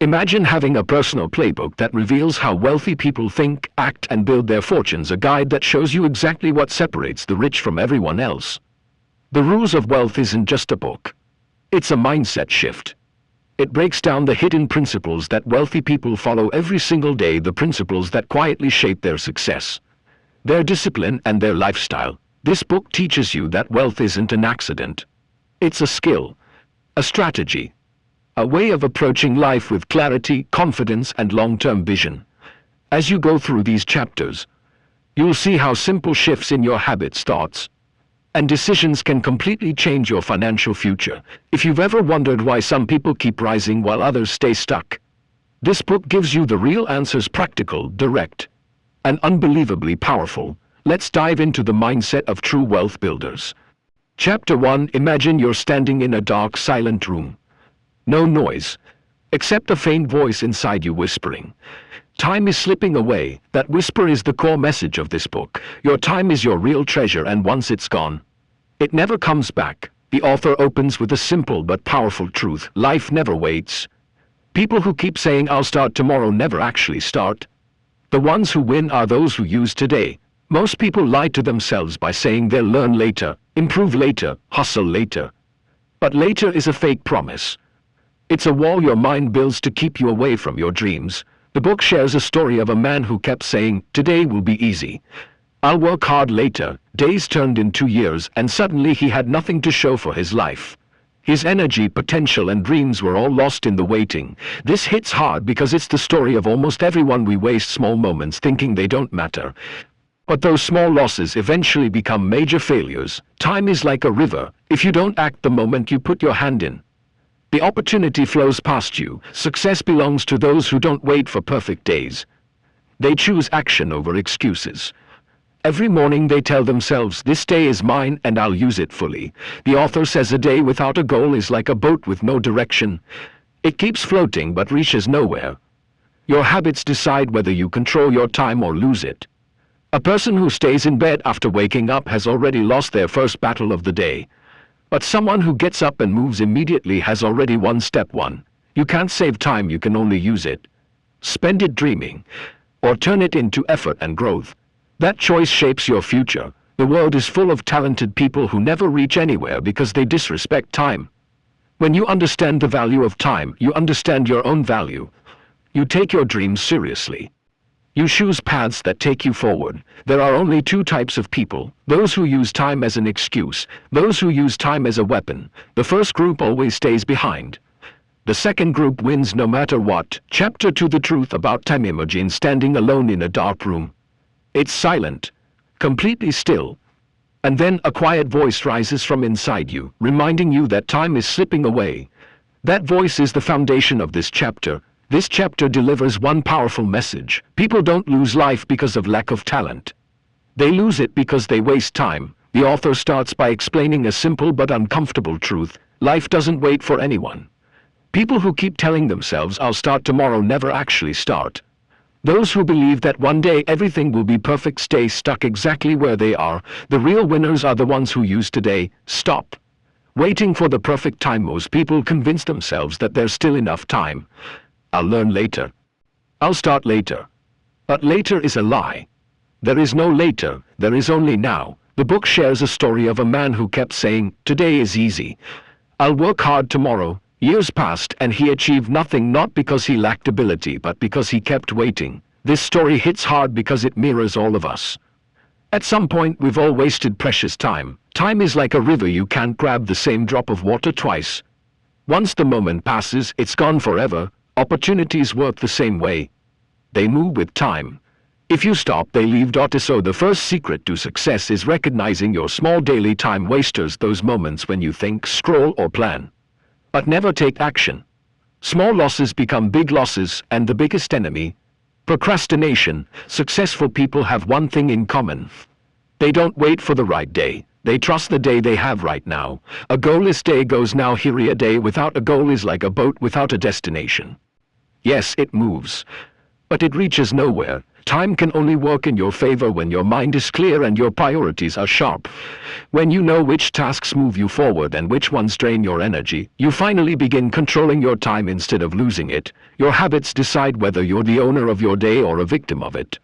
Imagine having a personal playbook that reveals how wealthy people think, act, and build their fortunes, a guide that shows you exactly what separates the rich from everyone else. The Rules of Wealth isn't just a book. It's a mindset shift. It breaks down the hidden principles that wealthy people follow every single day, the principles that quietly shape their success, their discipline, and their lifestyle. This book teaches you that wealth isn't an accident. It's a skill, a strategy, a way of approaching life with clarity, confidence, and long-term vision. As you go through these chapters, you'll see how simple shifts in your habits, thoughts, and decisions can completely change your financial future. If you've ever wondered why some people keep rising while others stay stuck, this book gives you the real answers, practical, direct, and unbelievably powerful. Let's dive into the mindset of true wealth builders. Chapter 1. Imagine you're standing in a dark, silent room. No noise, except a faint voice inside you whispering. Time is slipping away. That whisper is the core message of this book. Your time is your real treasure, and once it's gone, it never comes back. The author opens with a simple but powerful truth. Life never waits. People who keep saying "I'll start tomorrow" never actually start. The ones who win are those who use today. Most people lie to themselves by saying they'll learn later, improve later, hustle later. But later is a fake promise. It's a wall your mind builds to keep you away from your dreams. The book shares a story of a man who kept saying, "Today will be easy. I'll work hard later." Days turned into years, and suddenly he had nothing to show for his life. His energy, potential, and dreams were all lost in the waiting. This hits hard because it's the story of almost everyone. We waste small moments thinking they don't matter. But those small losses eventually become major failures. Time is like a river. If you don't act the moment you put your hand in, the opportunity flows past you. Success belongs to those who don't wait for perfect days. They choose action over excuses. Every morning they tell themselves, "This day is mine and I'll use it fully." The author says a day without a goal is like a boat with no direction. It keeps floating but reaches nowhere. Your habits decide whether you control your time or lose it. A person who stays in bed after waking up has already lost their first battle of the day. But someone who gets up and moves immediately has already won step one. You can't save time, you can only use it. Spend it dreaming, or turn it into effort and growth. That choice shapes your future. The world is full of talented people who never reach anywhere because they disrespect time. When you understand the value of time, you understand your own value. You take your dreams seriously. You choose paths that take you forward. There are only two types of people: those who use time as an excuse, those who use time as a weapon. The first group always stays behind. The second group wins no matter what. Chapter 2. The truth about time. Imagine standing alone in a dark room. It's silent, completely still. And then a quiet voice rises from inside you, reminding you that time is slipping away. That voice is the foundation of this chapter. This chapter delivers one powerful message. People don't lose life because of lack of talent. They lose it because they waste time. The author starts by explaining a simple but uncomfortable truth. Life doesn't wait for anyone. People who keep telling themselves "I'll start tomorrow" never actually start. Those who believe that one day everything will be perfect stay stuck exactly where they are. The real winners are the ones who use today. Stop waiting for the perfect time. Most people convince themselves that there's still enough time. "I'll learn later. I'll start later." But later is a lie. There is no later, there is only now. The book shares a story of a man who kept saying, "Today is easy. I'll work hard tomorrow." Years passed and he achieved nothing, not because he lacked ability, but because he kept waiting. This story hits hard because it mirrors all of us. At some point, we've all wasted precious time. Time is like a river. You can't grab the same drop of water twice. Once the moment passes, it's gone forever. Opportunities work the same way. They move with time. If you stop, they leave. So the first secret to success is recognizing your small daily time wasters, those moments when you think, scroll, or plan, but never take action. Small losses become big losses, and the biggest enemy: procrastination. Successful people have one thing in common. They don't wait for the right day. They trust the day they have right now. A goalless day goes now. Here, a day without a goal is like a boat without a destination. Yes, it moves, but it reaches nowhere. Time can only work in your favor when your mind is clear and your priorities are sharp. When you know which tasks move you forward and which ones drain your energy, you finally begin controlling your time instead of losing it. Your habits decide whether you're the owner of your day or a victim of it.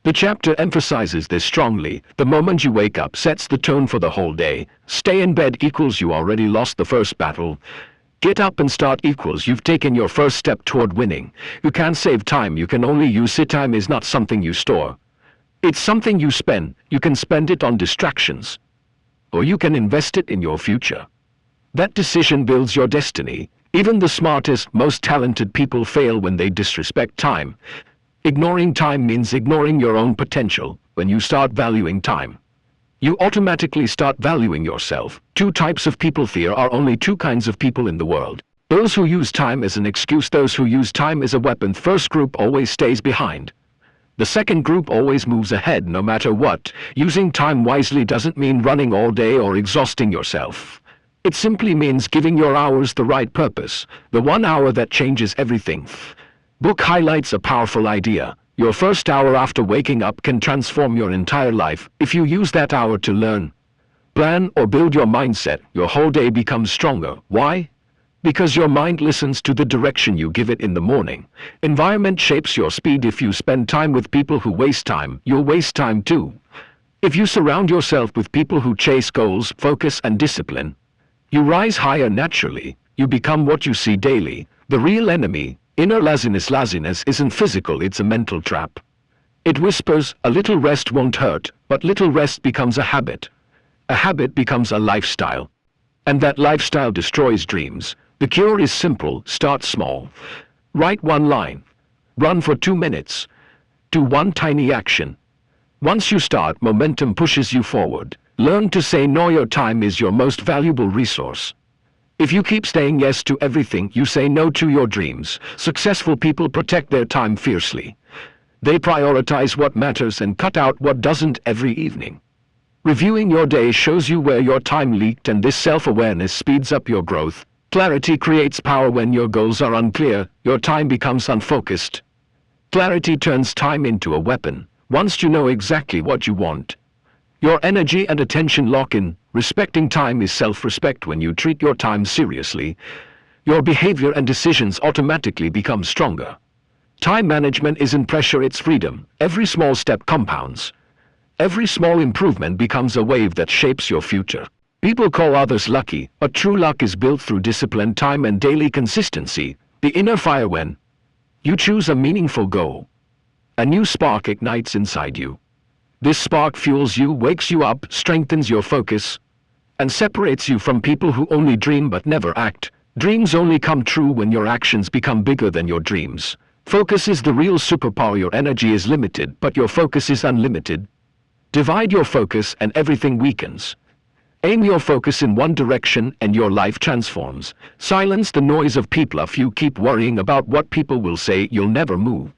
The chapter emphasizes this strongly. The moment you wake up sets the tone for the whole day. Stay in bed equals you already lost the first battle. Get up and start equals you've taken your first step toward winning. You can't save time, you can only use it. Time is not something you store. It's something you spend. You can spend it on distractions, or you can invest it in your future. That decision builds your destiny. Even the smartest, most talented people fail when they disrespect time. Ignoring time means ignoring your own potential. When you start valuing time, you automatically start valuing yourself. Two types of people. There are only two kinds of people in the world: those who use time as an excuse, those who use time as a weapon. First group always stays behind. The second group always moves ahead no matter what. Using time wisely doesn't mean running all day or exhausting yourself. It simply means giving your hours the right purpose, the 1 hour that changes everything. Book highlights a powerful idea. Your first hour after waking up can transform your entire life. If you use that hour to learn, plan, or build your mindset, your whole day becomes stronger. Why? Because your mind listens to the direction you give it in the morning. Environment shapes your speed. If you spend time with people who waste time, you'll waste time too. If you surround yourself with people who chase goals, focus, and discipline, you rise higher naturally. You become what you see daily. The real enemy, inner laziness. Laziness isn't physical, it's a mental trap. It whispers, a little rest won't hurt, but little rest becomes a habit. A habit becomes a lifestyle. And that lifestyle destroys dreams. The cure is simple: start small. Write one line. Run for 2 minutes. Do one tiny action. Once you start, momentum pushes you forward. Learn to say no. Your time is your most valuable resource. If you keep saying yes to everything, you say no to your dreams. Successful people protect their time fiercely. They prioritize what matters and cut out what doesn't. Every evening, reviewing your day shows you where your time leaked, and this self-awareness speeds up your growth. Clarity creates power. When your goals are unclear, your time becomes unfocused. Clarity turns time into a weapon. Once you know exactly what you want, your energy and attention lock in. Respecting time is self-respect. When you treat your time seriously, your behavior and decisions automatically become stronger. Time management isn't pressure, it's freedom. Every small step compounds. Every small improvement becomes a wave that shapes your future. People call others lucky, but true luck is built through discipline, time, and daily consistency. The inner fire. When you choose a meaningful goal, a new spark ignites inside you. This spark fuels you, wakes you up, strengthens your focus, and separates you from people who only dream but never act. Dreams only come true when your actions become bigger than your dreams. Focus is the real superpower. Your energy is limited, but your focus is unlimited. Divide your focus and everything weakens. Aim your focus in one direction and your life transforms. Silence the noise of people. If you keep worrying about what people will say, you'll never move.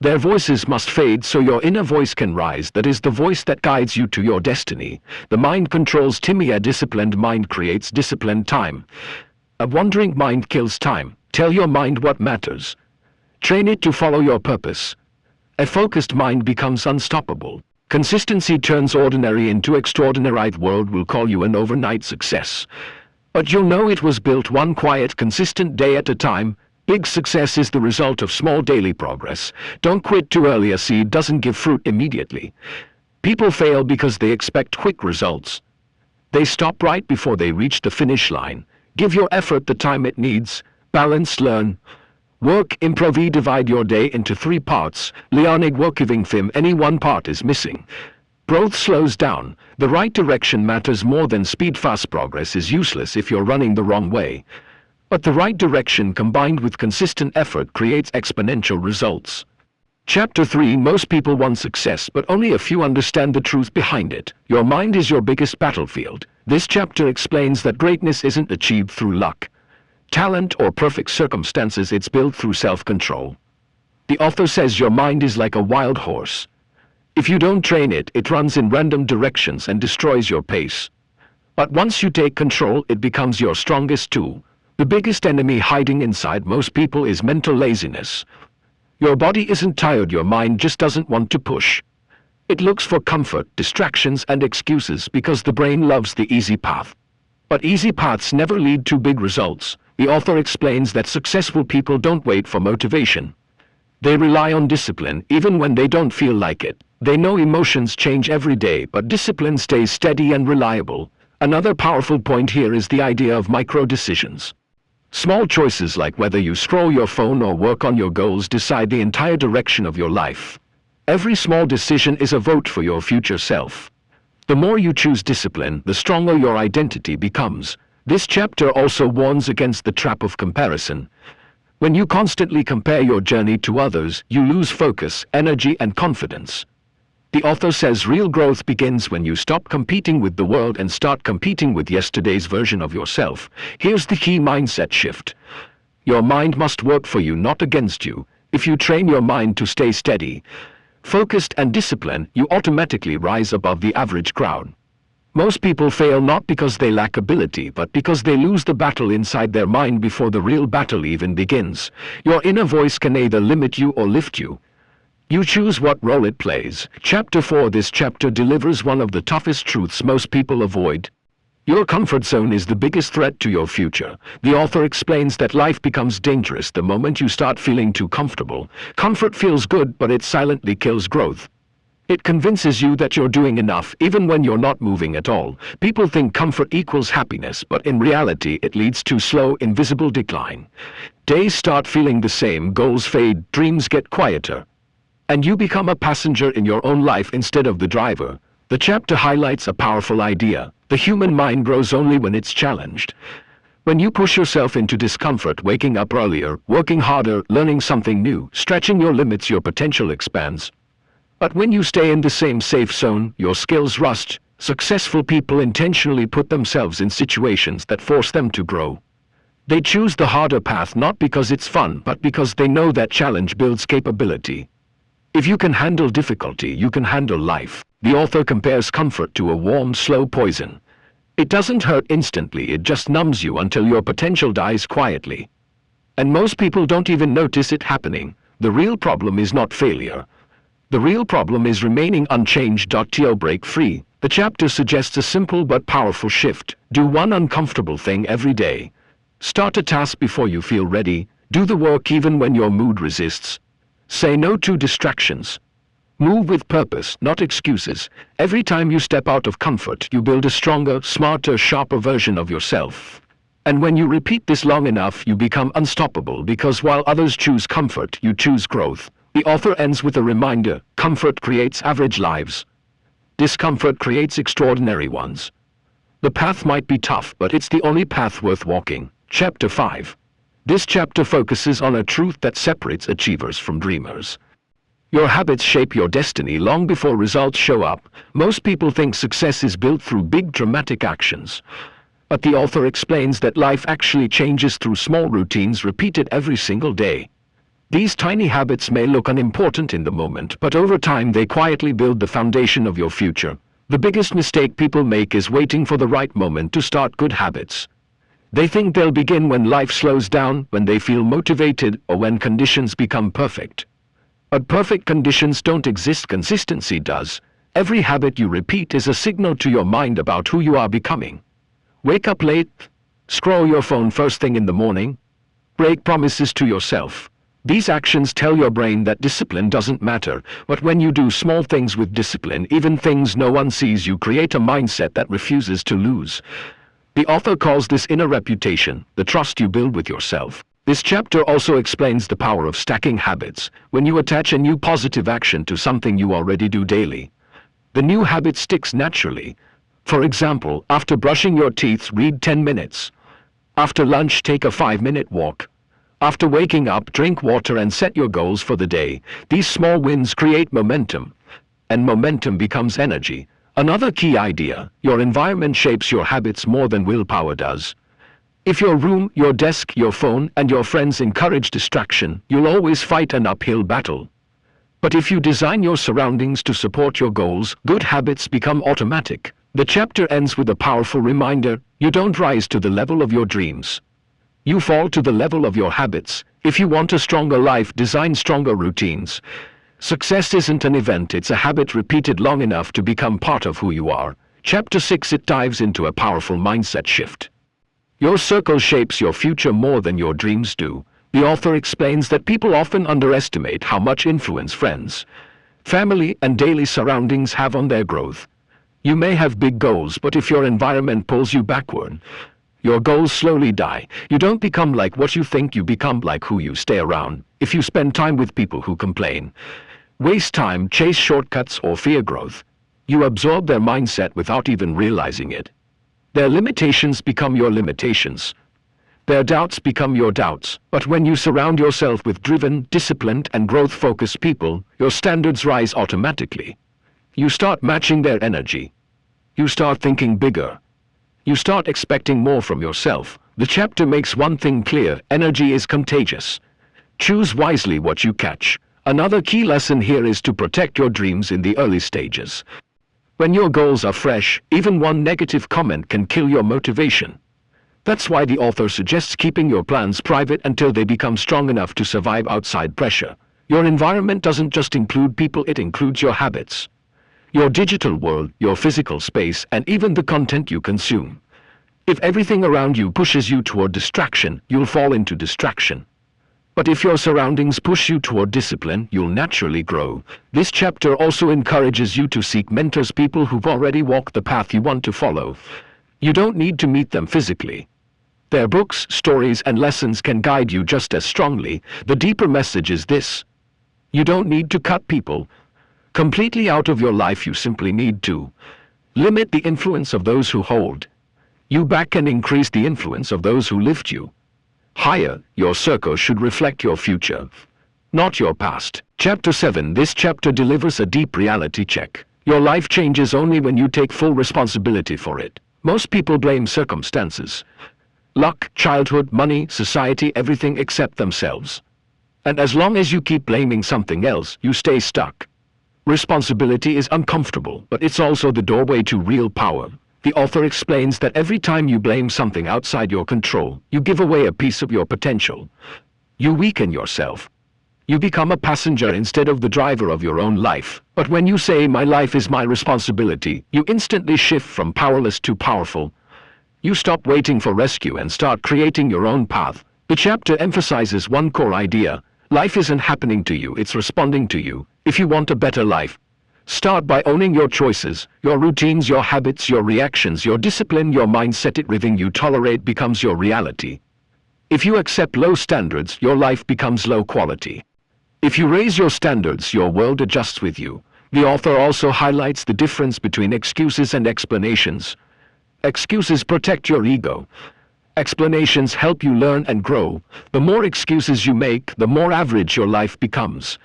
Their voices must fade so your inner voice can rise. That is the voice that guides you to your destiny. The mind controls time. A disciplined mind creates disciplined time. A wandering mind kills time. Tell your mind what matters. Train it to follow your purpose. A focused mind becomes unstoppable. Consistency turns ordinary into extraordinary. The world will call you an overnight success, but you'll know it was built one quiet, consistent day at a time. Big success is the result of small daily progress. Don't quit too early. A seed doesn't give fruit immediately. People fail because they expect quick results. They stop right before they reach the finish line. Give your effort the time it needs. Balance, learn, work, improv. Divide your day into 3 parts. Leonig work giving film. Any one part is missing, growth slows down. The right direction matters more than speed. Fast progress is useless if you're running the wrong way. But the right direction combined with consistent effort creates exponential results. Chapter 3. Most people want success, but only a few understand the truth behind it. Your mind is your biggest battlefield. This chapter explains that greatness isn't achieved through luck, talent, or perfect circumstances. It's built through self-control. The author says your mind is like a wild horse. If you don't train it, it runs in random directions and destroys your pace. But once you take control, it becomes your strongest tool. The biggest enemy hiding inside most people is mental laziness. Your body isn't tired, your mind just doesn't want to push. It looks for comfort, distractions, and excuses because the brain loves the easy path. But easy paths never lead to big results. The author explains that successful people don't wait for motivation. They rely on discipline even when they don't feel like it. They know emotions change every day, but discipline stays steady and reliable. Another powerful point here is the idea of micro-decisions. Small choices like whether you scroll your phone or work on your goals decide the entire direction of your life. Every small decision is a vote for your future self. The more you choose discipline, the stronger your identity becomes. This chapter also warns against the trap of comparison. When you constantly compare your journey to others, you lose focus, energy, and confidence. The author says real growth begins when you stop competing with the world and start competing with yesterday's version of yourself. Here's the key mindset shift. Your mind must work for you, not against you. If you train your mind to stay steady, focused, and disciplined, you automatically rise above the average crowd. Most people fail not because they lack ability, but because they lose the battle inside their mind before the real battle even begins. Your inner voice can either limit you or lift you. You choose what role it plays. Chapter 4. This chapter delivers one of the toughest truths most people avoid. Your comfort zone is the biggest threat to your future. The author explains that life becomes dangerous the moment you start feeling too comfortable. Comfort feels good, but it silently kills growth. It convinces you that you're doing enough even when you're not moving at all. People think comfort equals happiness, but in reality it leads to slow, invisible decline. Days start feeling the same, goals fade, dreams get quieter, and you become a passenger in your own life instead of the driver. The chapter highlights a powerful idea. The human mind grows only when it's challenged. When you push yourself into discomfort, waking up earlier, working harder, learning something new, stretching your limits, your potential expands. But when you stay in the same safe zone, your skills rust. Successful people intentionally put themselves in situations that force them to grow. They choose the harder path not because it's fun, but because they know that challenge builds capability. If you can handle difficulty, you can handle life. The author compares comfort to a warm, slow poison. It doesn't hurt instantly, it just numbs you until your potential dies quietly. And most people don't even notice it happening. The real problem is not failure. The real problem is remaining unchanged. To break free. The chapter suggests a simple but powerful shift. Do one uncomfortable thing every day. Start a task before you feel ready. Do the work even when your mood resists. Say no to distractions. Move with purpose, not excuses. Every time you step out of comfort, you build a stronger, smarter, sharper version of yourself. And when you repeat this long enough, you become unstoppable, because while others choose comfort, you choose growth. The author ends with a reminder: comfort creates average lives. Discomfort creates extraordinary ones. The path might be tough, but it's the only path worth walking. Chapter 5. This chapter focuses on a truth that separates achievers from dreamers. Your habits shape your destiny long before results show up. Most people think success is built through big dramatic actions. But the author explains that life actually changes through small routines repeated every single day. These tiny habits may look unimportant in the moment, but over time they quietly build the foundation of your future. The biggest mistake people make is waiting for the right moment to start good habits. They think they'll begin when life slows down, when they feel motivated, or when conditions become perfect. But perfect conditions don't exist, consistency does. Every habit you repeat is a signal to your mind about who you are becoming. Wake up late, scroll your phone first thing in the morning, break promises to yourself. These actions tell your brain that discipline doesn't matter, but when you do small things with discipline, even things no one sees, you create a mindset that refuses to lose. The author calls this inner reputation, the trust you build with yourself. This chapter also explains the power of stacking habits. When you attach a new positive action to something you already do daily, the new habit sticks naturally. For example, after brushing your teeth, read 10 minutes. After lunch, take a 5-minute walk. After waking up, drink water and set your goals for the day. These small wins create momentum, and momentum becomes energy. Another key idea: your environment shapes your habits more than willpower does. If your room, your desk, your phone, and your friends encourage distraction, you'll always fight an uphill battle. But if you design your surroundings to support your goals, good habits become automatic. The chapter ends with a powerful reminder: you don't rise to the level of your dreams. You fall to the level of your habits. If you want a stronger life, design stronger routines. Success isn't an event, it's a habit repeated long enough to become part of who you are. Chapter 6, it dives into a powerful mindset shift. Your circle shapes your future more than your dreams do. The author explains that people often underestimate how much influence friends, family, and daily surroundings have on their growth. You may have big goals, but if your environment pulls you backward, your goals slowly die. You don't become like what you think, you become like who you stay around. If you spend time with people who complain, waste time, chase shortcuts, or fear growth, you absorb their mindset without even realizing it. Their limitations become your limitations. Their doubts become your doubts. But when you surround yourself with driven, disciplined, and growth-focused people, your standards rise automatically. You start matching their energy. You start thinking bigger. You start expecting more from yourself. The chapter makes one thing clear: energy is contagious. Choose wisely what you catch. Another key lesson here is to protect your dreams in the early stages. When your goals are fresh, even one negative comment can kill your motivation. That's why the author suggests keeping your plans private until they become strong enough to survive outside pressure. Your environment doesn't just include people, it includes your habits, your digital world, your physical space, and even the content you consume. If everything around you pushes you toward distraction, you'll fall into distraction. But if your surroundings push you toward discipline, you'll naturally grow. This chapter also encourages you to seek mentors, people who've already walked the path you want to follow. You don't need to meet them physically. Their books, stories, and lessons can guide you just as strongly. The deeper message is this: you don't need to cut people completely out of your life, you simply need to limit the influence of those who hold you back and increase the influence of those who lift you higher. Your circle should reflect your future, not your past. Chapter 7. This chapter delivers a deep reality check. Your life changes only when you take full responsibility for it. Most people blame circumstances, luck, childhood, money, society, everything except themselves. And as long as you keep blaming something else, you stay stuck. Responsibility is uncomfortable, but it's also the doorway to real power. The author explains that every time you blame something outside your control, you give away a piece of your potential. You weaken yourself. You become a passenger instead of the driver of your own life. But when you say, "My life is my responsibility," you instantly shift from powerless to powerful. You stop waiting for rescue and start creating your own path. The chapter emphasizes one core idea: life isn't happening to you, it's responding to you. If you want a better life, start by owning your choices, your routines, your habits, your reactions, your discipline, your mindset. Everything you tolerate becomes your reality. If you accept low standards, your life becomes low quality. If you raise your standards, your world adjusts with you. The author also highlights the difference between excuses and explanations. Excuses protect your ego. Explanations help you learn and grow. The more excuses you make, the more average your life becomes.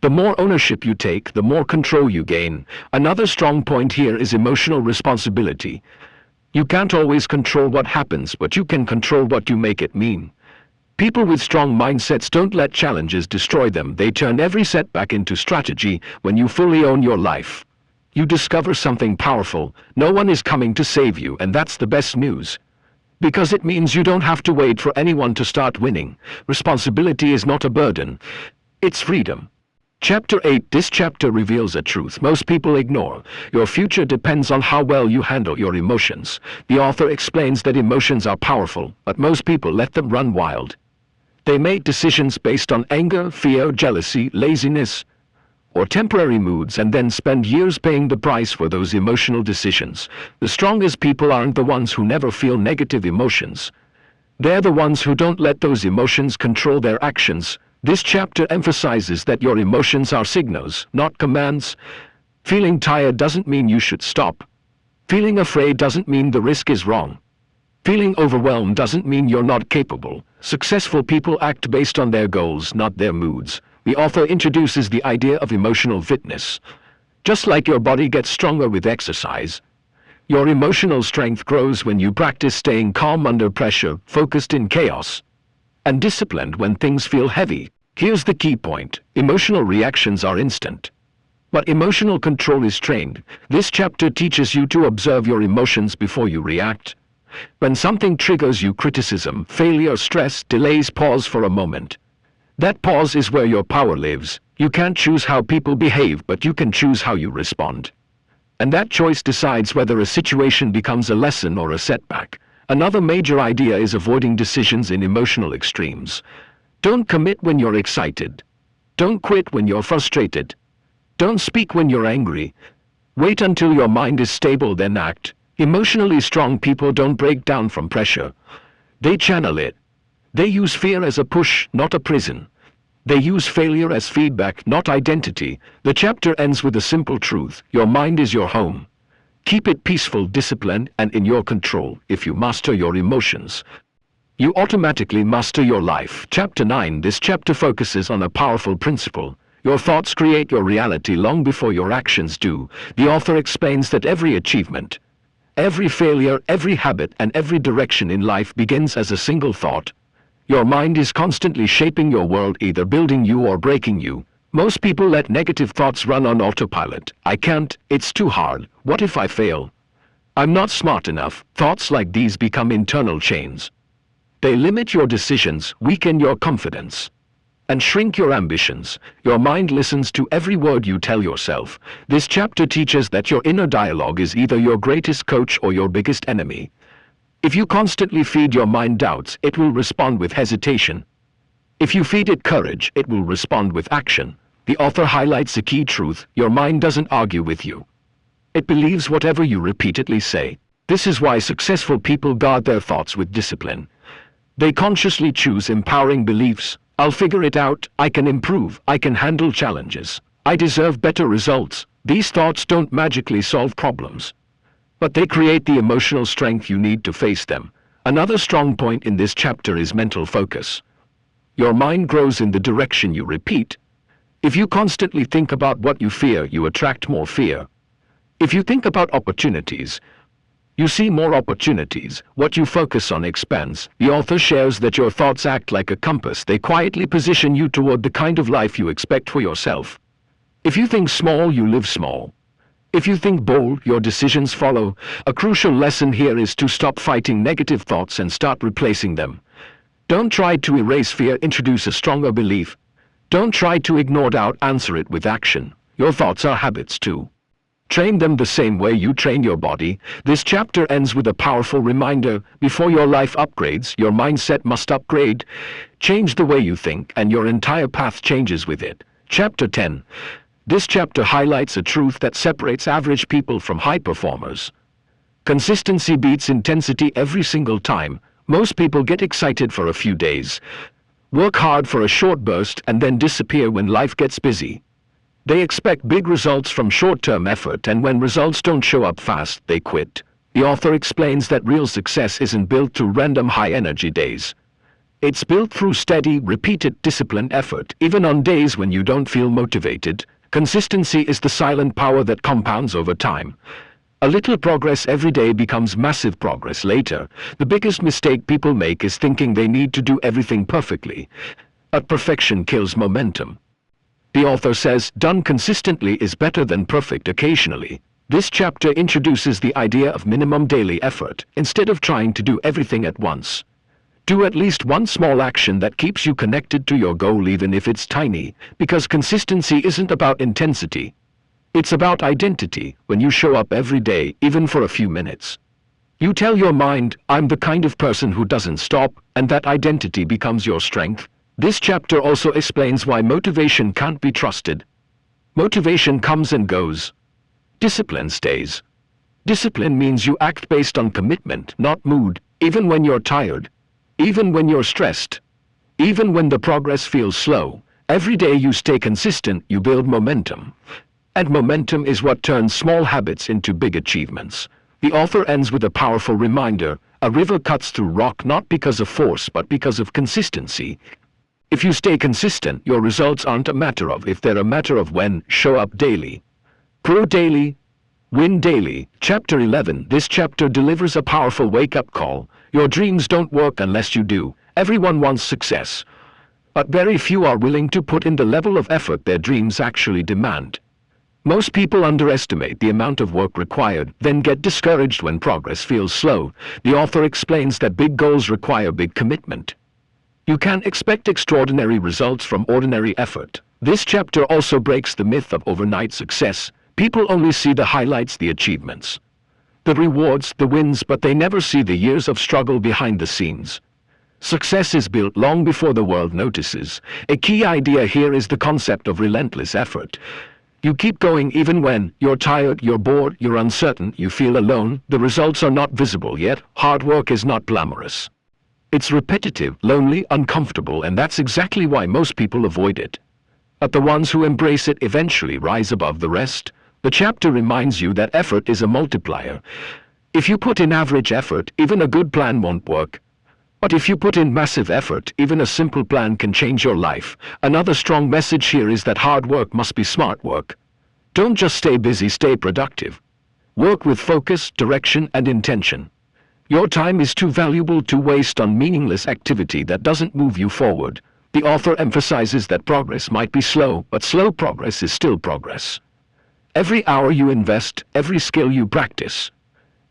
The more ownership you take, the more control you gain. Another strong point here is emotional responsibility. You can't always control what happens, but you can control what you make it mean. People with strong mindsets don't let challenges destroy them. They turn every setback into strategy. When you fully own your life, you discover something powerful. No one is coming to save you, and that's the best news. Because it means you don't have to wait for anyone to start winning. Responsibility is not a burden, it's freedom. Chapter 8. This chapter reveals a truth most people ignore. Your future depends on how well you handle your emotions. The author explains that emotions are powerful, but most people let them run wild. They make decisions based on anger, fear, jealousy, laziness, or temporary moods, and then spend years paying the price for those emotional decisions. The strongest people aren't the ones who never feel negative emotions. They're the ones who don't let those emotions control their actions. This chapter emphasizes that your emotions are signals, not commands. Feeling tired doesn't mean you should stop. Feeling afraid doesn't mean the risk is wrong. Feeling overwhelmed doesn't mean you're not capable. Successful people act based on their goals, not their moods. The author introduces the idea of emotional fitness. Just like your body gets stronger with exercise, your emotional strength grows when you practice staying calm under pressure, focused in chaos, and disciplined when things feel heavy. Here's the key point: emotional reactions are instant, but emotional control is trained. This chapter teaches you to observe your emotions before you react. When something triggers you, criticism, failure, stress, delays, pause for a moment. That pause is where your power lives. You can't choose how people behave, but you can choose how you respond. And that choice decides whether a situation becomes a lesson or a setback. Another major idea is avoiding decisions in emotional extremes. Don't commit when you're excited. Don't quit when you're frustrated. Don't speak when you're angry. Wait until your mind is stable, then act. Emotionally strong people don't break down from pressure. They channel it. They use fear as a push, not a prison. They use failure as feedback, not identity. The chapter ends with a simple truth: your mind is your home. Keep it peaceful, disciplined, and in your control. If you master your emotions, you automatically master your life. Chapter 9. This chapter focuses on a powerful principle. Your thoughts create your reality long before your actions do. The author explains that every achievement, every failure, every habit, and every direction in life begins as a single thought. Your mind is constantly shaping your world, either building you or breaking you. Most people let negative thoughts run on autopilot. I can't, it's too hard, what if I fail? I'm not smart enough. Thoughts like these become internal chains. They limit your decisions, weaken your confidence, and shrink your ambitions. Your mind listens to every word you tell yourself. This chapter teaches that your inner dialogue is either your greatest coach or your biggest enemy. If you constantly feed your mind doubts, it will respond with hesitation. If you feed it courage, it will respond with action. The author highlights a key truth: your mind doesn't argue with you. It believes whatever you repeatedly say. This is why successful people guard their thoughts with discipline. They consciously choose empowering beliefs. I'll figure it out, I can improve, I can handle challenges, I deserve better results. These thoughts don't magically solve problems, but they create the emotional strength you need to face them. Another strong point in this chapter is mental focus. Your mind grows in the direction you repeat. If you constantly think about what you fear, you attract more fear. If you think about opportunities, you see more opportunities. What you focus on expands. The author shares that your thoughts act like a compass. They quietly position you toward the kind of life you expect for yourself. If you think small, you live small. If you think bold, your decisions follow. A crucial lesson here is to stop fighting negative thoughts and start replacing them. Don't try to erase fear, introduce a stronger belief. Don't try to ignore doubt, answer it with action. Your thoughts are habits too. Train them the same way you train your body. This chapter ends with a powerful reminder: before your life upgrades, your mindset must upgrade. Change the way you think, and your entire path changes with it. Chapter 10. This chapter highlights a truth that separates average people from high performers. Consistency beats intensity every single time. Most people get excited for a few days, work hard for a short burst, and then disappear when life gets busy. They expect big results from short-term effort, and when results don't show up fast, they quit. The author explains that real success isn't built through random high-energy days. It's built through steady, repeated, disciplined effort, even on days when you don't feel motivated. Consistency is the silent power that compounds over time. A little progress every day becomes massive progress later. The biggest mistake people make is thinking they need to do everything perfectly. But perfection kills momentum. The author says, done consistently is better than perfect occasionally. This chapter introduces the idea of minimum daily effort. Instead of trying to do everything at once, do at least one small action that keeps you connected to your goal, even if it's tiny, because consistency isn't about intensity. It's about identity. When you show up every day, even for a few minutes, you tell your mind, I'm the kind of person who doesn't stop, and that identity becomes your strength. This chapter also explains why motivation can't be trusted. Motivation comes and goes. Discipline stays. Discipline means you act based on commitment, not mood, even when you're tired, even when you're stressed, even when the progress feels slow. Every day you stay consistent, you build momentum. And momentum is what turns small habits into big achievements. The author ends with a powerful reminder: a river cuts through rock not because of force but because of consistency. If you stay consistent, your results aren't a matter of if, they're a matter of when. Show up daily. Grow daily. Win daily. Chapter 11. This chapter delivers a powerful wake-up call. Your dreams don't work unless you do. Everyone wants success, but very few are willing to put in the level of effort their dreams actually demand. Most people underestimate the amount of work required, then get discouraged when progress feels slow. The author explains that big goals require big commitment. You can expect extraordinary results from ordinary effort. This chapter also breaks the myth of overnight success. People only see the highlights, the achievements, the rewards, the wins, but they never see the years of struggle behind the scenes. Success is built long before the world notices. A key idea here is the concept of relentless effort. You keep going even when you're tired, you're bored, you're uncertain, you feel alone. The results are not visible yet. Hard work is not glamorous. It's repetitive, lonely, uncomfortable, and that's exactly why most people avoid it. But the ones who embrace it eventually rise above the rest. The chapter reminds you that effort is a multiplier. If you put in average effort, even a good plan won't work. But if you put in massive effort, even a simple plan can change your life. Another strong message here is that hard work must be smart work. Don't just stay busy, stay productive. Work with focus, direction, and intention. Your time is too valuable to waste on meaningless activity that doesn't move you forward. The author emphasizes that progress might be slow, but slow progress is still progress. Every hour you invest, every skill you practice,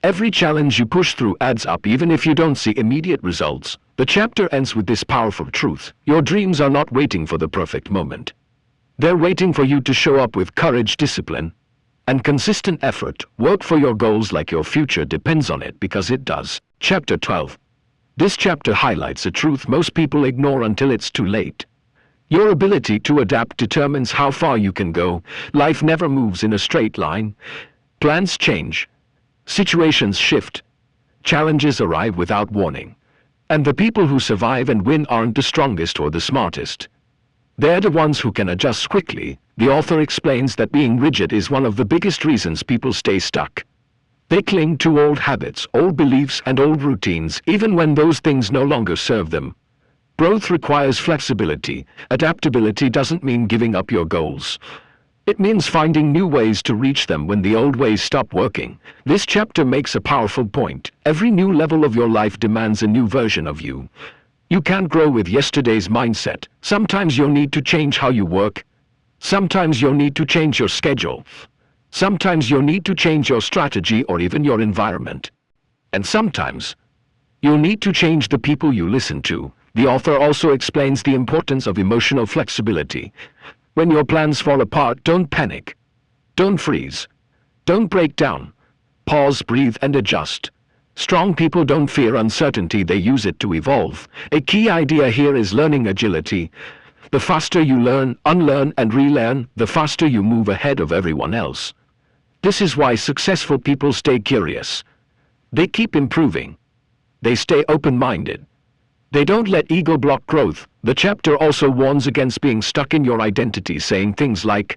every challenge you push through adds up, even if you don't see immediate results. The chapter ends with this powerful truth. Your dreams are not waiting for the perfect moment. They're waiting for you to show up with courage, discipline, and consistent effort. Work for your goals like your future depends on it, because it does. Chapter 12. This chapter highlights a truth most people ignore until it's too late. Your ability to adapt determines how far you can go. Life never moves in a straight line. Plans change. Situations shift. Challenges arrive without warning. And the people who survive and win aren't the strongest or the smartest. They're the ones who can adjust quickly. The author explains that being rigid is one of the biggest reasons people stay stuck. They cling to old habits, old beliefs, and old routines, even when those things no longer serve them. Growth requires flexibility. Adaptability doesn't mean giving up your goals. It means finding new ways to reach them when the old ways stop working. This chapter makes a powerful point. Every new level of your life demands a new version of you. You can't grow with yesterday's mindset. Sometimes you'll need to change how you work. Sometimes you'll need to change your schedule. Sometimes you'll need to change your strategy or even your environment. And sometimes you'll need to change the people you listen to. The author also explains the importance of emotional flexibility. When your plans fall apart, don't panic. Don't freeze. Don't break down. Pause, breathe, and adjust. Strong people don't fear uncertainty, they use it to evolve. A key idea here is learning agility. The faster you learn, unlearn, and relearn, the faster you move ahead of everyone else. This is why successful people stay curious. They keep improving. They stay open-minded. They don't let ego block growth. The chapter also warns against being stuck in your identity, saying things like,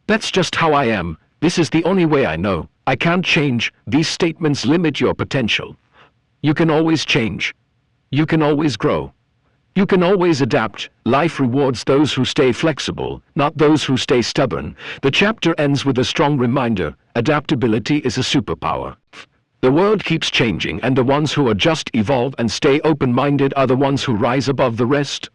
"That's just how I am. This is the only way I know. I can't change." These statements limit your potential. You can always change. You can always grow. You can always adapt. Life rewards those who stay flexible, not those who stay stubborn. The chapter ends with a strong reminder: adaptability is a superpower. The world keeps changing, and the ones who adjust, evolve, and stay open-minded are the ones who rise above the rest.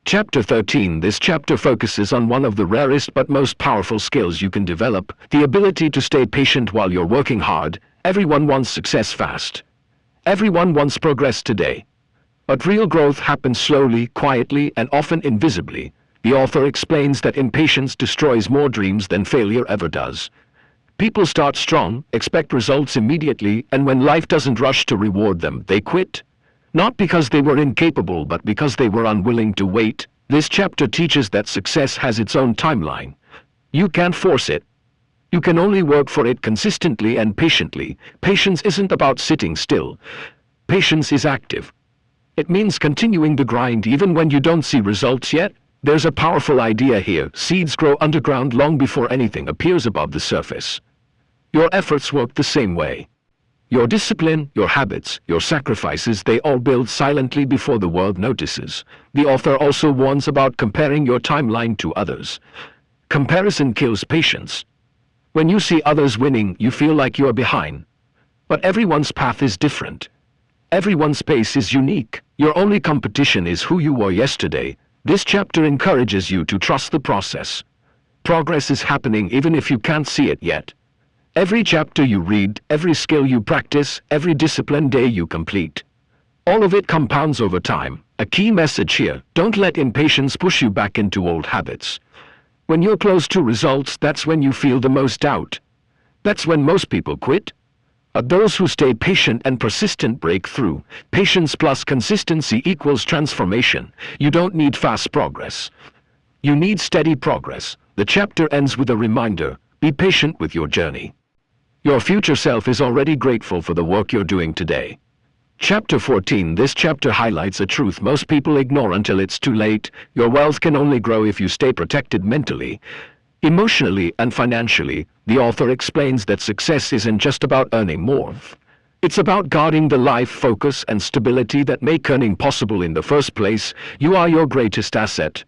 Chapter 13. This chapter focuses on one of the rarest but most powerful skills you can develop: the ability to stay patient while you're working hard. Everyone wants success fast. Everyone wants progress today. But real growth happens slowly, quietly, and often invisibly. The author explains that impatience destroys more dreams than failure ever does. People start strong, expect results immediately, and when life doesn't rush to reward them, they quit. Not because they were incapable, but because they were unwilling to wait. This chapter teaches that success has its own timeline. You can't force it. You can only work for it consistently and patiently. Patience isn't about sitting still. Patience is active. It means continuing the grind even when you don't see results yet. There's a powerful idea here. Seeds grow underground long before anything appears above the surface. Your efforts work the same way. Your discipline, your habits, your sacrifices, they all build silently before the world notices. The author also warns about comparing your timeline to others. Comparison kills patience. When you see others winning, you feel like you're behind. But everyone's path is different. Everyone's pace is unique. Your only competition is who you were yesterday. This chapter encourages you to trust the process. Progress is happening even if you can't see it yet. Every chapter you read, every skill you practice, every disciplined day you complete. All of it compounds over time. A key message here: don't let impatience push you back into old habits. When you're close to results, that's when you feel the most doubt. That's when most people quit. Those who stay patient and persistent break through. Patience plus consistency equals transformation. You don't need fast progress. You need steady progress. The chapter ends with a reminder: be patient with your journey. Your future self is already grateful for the work you're doing today. Chapter 14. This chapter highlights a truth most people ignore until it's too late. Your wealth can only grow if you stay protected mentally, emotionally, and financially. The author explains that success isn't just about earning more. It's about guarding the life, focus, and stability that make earning possible in the first place. You are your greatest asset,